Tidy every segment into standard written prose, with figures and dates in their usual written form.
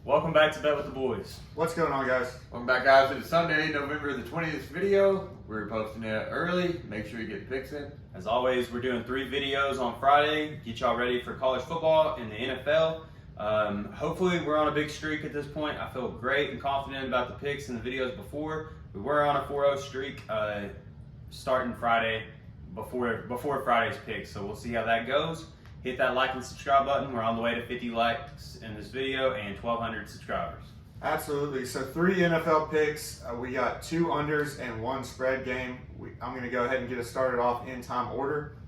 Welcome back to Bet with the Boys. What's going on, guys? Welcome back, guys, to the Sunday, November the 20th video. We're posting it early. Make sure you get the picks in. As always, we're doing 3 videos on Friday. Get y'all ready for college football and the NFL. Hopefully, we're on a big streak at this point. I feel great and confident about the picks and the videos before. We were on a 4-0 streak starting Friday before Friday's picks, so we'll see how that goes. Hit that like and subscribe button. We're on the way to 50 likes in this video and 1,200 subscribers. Absolutely. So 3 NFL picks. We got 2 unders and 1 spread game. I'm going to go ahead and get us started off in time order.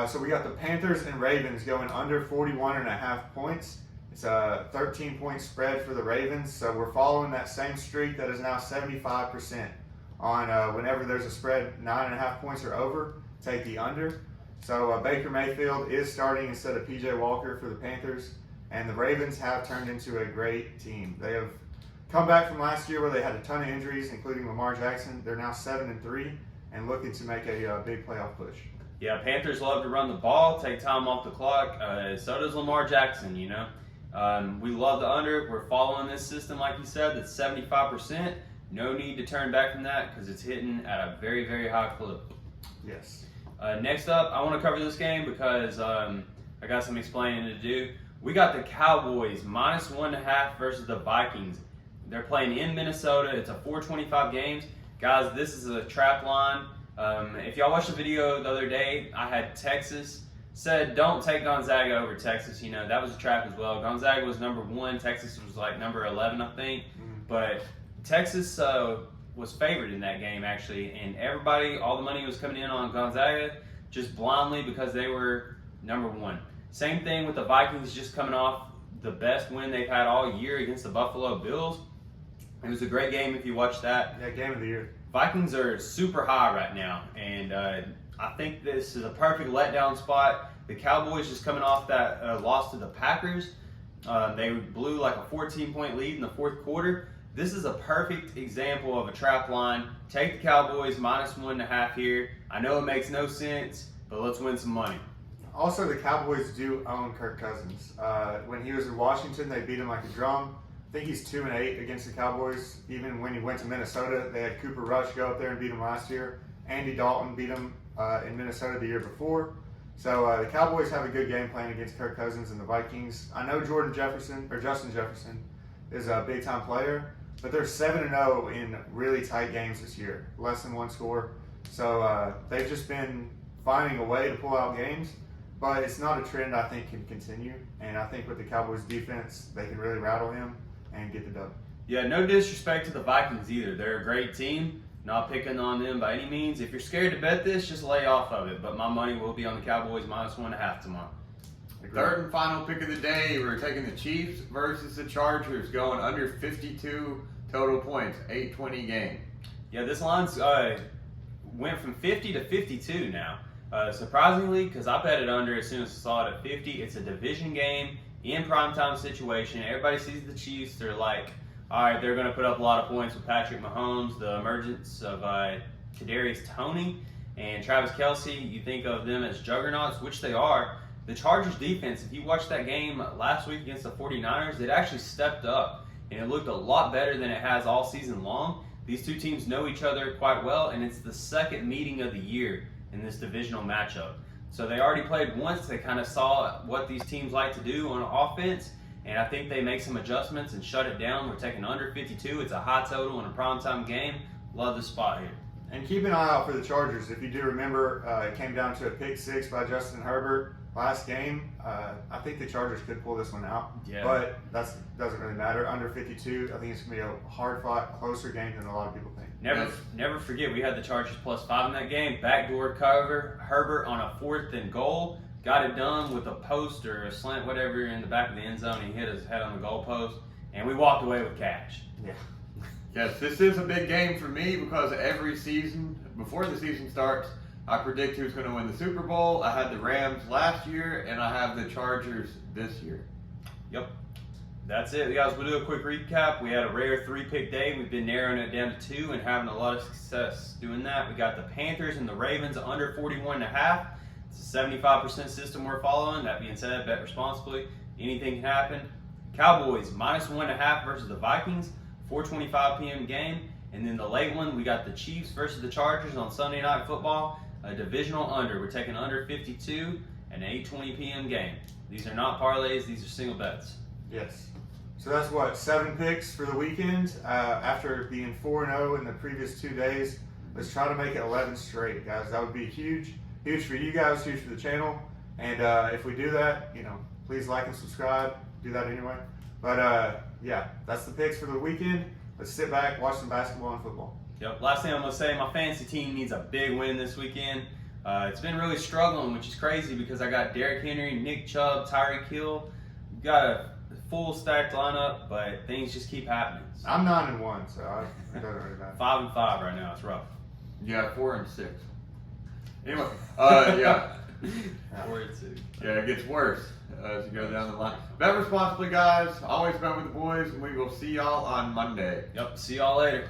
So we got the Panthers and Ravens going under 41.5 points. It's a 13-point spread for the Ravens. So we're following that same streak that is now 75% on whenever there's a spread 9.5 points or over, take the under. So Baker Mayfield is starting instead of P.J. Walker for the Panthers, and the Ravens have turned into a great team. They have come back from last year where they had a ton of injuries, including Lamar Jackson. They're now 7-3 and looking to make a big playoff push. Yeah, Panthers love to run the ball, take time off the clock. So does Lamar Jackson, you know. We love the under. We're following this system, like you said, that's 75%. No need to turn back from that because it's hitting at a very, very high clip. Yes. Next up, I want to cover this game because I got some explaining to do. We got the Cowboys -1.5 versus the Vikings. They're playing in Minnesota. It's a 425 games. Guys, this is a trap line. If y'all watched the video the other day, I had Texas said don't take Gonzaga over Texas. You know, that was a trap as well. Gonzaga was number 1. Texas was like number 11, I think. But Texas was favored in that game, actually, and everybody, all the money was coming in on Gonzaga just blindly because they were number 1. Same thing with the Vikings, just coming off the best win they've had all year against the Buffalo Bills. It was a great game if you watched that. Yeah, game of the year. Vikings are super high right now, and I think this is a perfect letdown spot. The Cowboys just coming off that loss to the Packers. They blew like a 14-point lead in the fourth quarter. This is a perfect example of a trap line. Take the Cowboys -1.5 here. I know it makes no sense, but let's win some money. Also, the Cowboys do own Kirk Cousins. When he was in Washington, they beat him like a drum. I think he's 2-8 against the Cowboys. Even when he went to Minnesota, they had Cooper Rush go up there and beat him last year. Andy Dalton beat him in Minnesota the year before. So the Cowboys have a good game plan against Kirk Cousins and the Vikings. I know Justin Jefferson is a big-time player, but they're 7-0 in really tight games this year, less than 1 score. So they've just been finding a way to pull out games, but it's not a trend I think can continue. And I think with the Cowboys defense, they can really rattle him and get the dub. Yeah, no disrespect to the Vikings either. They're a great team. Not picking on them by any means. If you're scared to bet this, just lay off of it. But my money will be on the Cowboys -1.5 tomorrow. Third and final pick of the day, we're taking the Chiefs versus the Chargers, going under 52 total points, 8-20 game. Yeah, this line's went from 50 to 52 now. Surprisingly, because I bet it under as soon as I saw it at 50. It's a division game in primetime situation. Everybody sees the Chiefs. They're like, all right, they're going to put up a lot of points with Patrick Mahomes, the emergence of Kadarius Toney and Travis Kelce. You think of them as juggernauts, which they are. The Chargers defense, if you watched that game last week against the 49ers, it actually stepped up, and it looked a lot better than it has all season long. These two teams know each other quite well, and it's the second meeting of the year in this divisional matchup. So they already played once. They kind of saw what these teams like to do on offense, and I think they make some adjustments and shut it down. We're taking under 52. It's a high total in a primetime game. Love the spot here. And keep an eye out for the Chargers. If you do remember, it came down to a pick 6 by Justin Herbert last game. I think the Chargers could pull this one out, but that doesn't really matter. Under 52, I think it's going to be a hard-fought, closer game than a lot of people think. Never forget, we had the Chargers +5 in that game. Backdoor cover, Herbert on a 4th and goal. Got it done with a post or a slant, whatever, in the back of the end zone. He hit his head on the goalpost, and we walked away with cash. Yeah. Yes, this is a big game for me because every season, before the season starts, I predict who's going to win the Super Bowl. I had the Rams last year, and I have the Chargers this year. Yep. That's it, guys. We'll do a quick recap. We had a rare 3-pick day. We've been narrowing it down to 2 and having a lot of success doing that. We got the Panthers and the Ravens under 41.5. It's a 75% system we're following. That being said, bet responsibly. Anything can happen. Cowboys -1.5 versus the Vikings, 4:25 p.m. game. And then the late one, we got the Chiefs versus the Chargers on Sunday Night Football, a divisional under. We're taking under 52, an 8:20 p.m. game. These are not parlays; these are single bets. Yes. So that's what, 7 picks for the weekend. After being 4-0 in the previous 2 days, let's try to make it 11 straight, guys. That would be huge for you guys, huge for the channel. And if we do that, please like and subscribe. Do that anyway. But yeah, that's the picks for the weekend. Let's sit back, watch some basketball and football. Yep. Last thing I'm gonna say, my fantasy team needs a big win this weekend. It's been really struggling, which is crazy because I got Derrick Henry, Nick Chubb, Tyreek Hill. We've got a full stacked lineup, but things just keep happening. So I'm 9-1, so it doesn't really matter. 5-5 right now. It's rough. Yeah, 4 and 6. Anyway, yeah. 4-2. Yeah, it gets worse as you go down the line. Bet responsibly, guys. Always bet with the boys, and we will see y'all on Monday. Yep. See y'all later.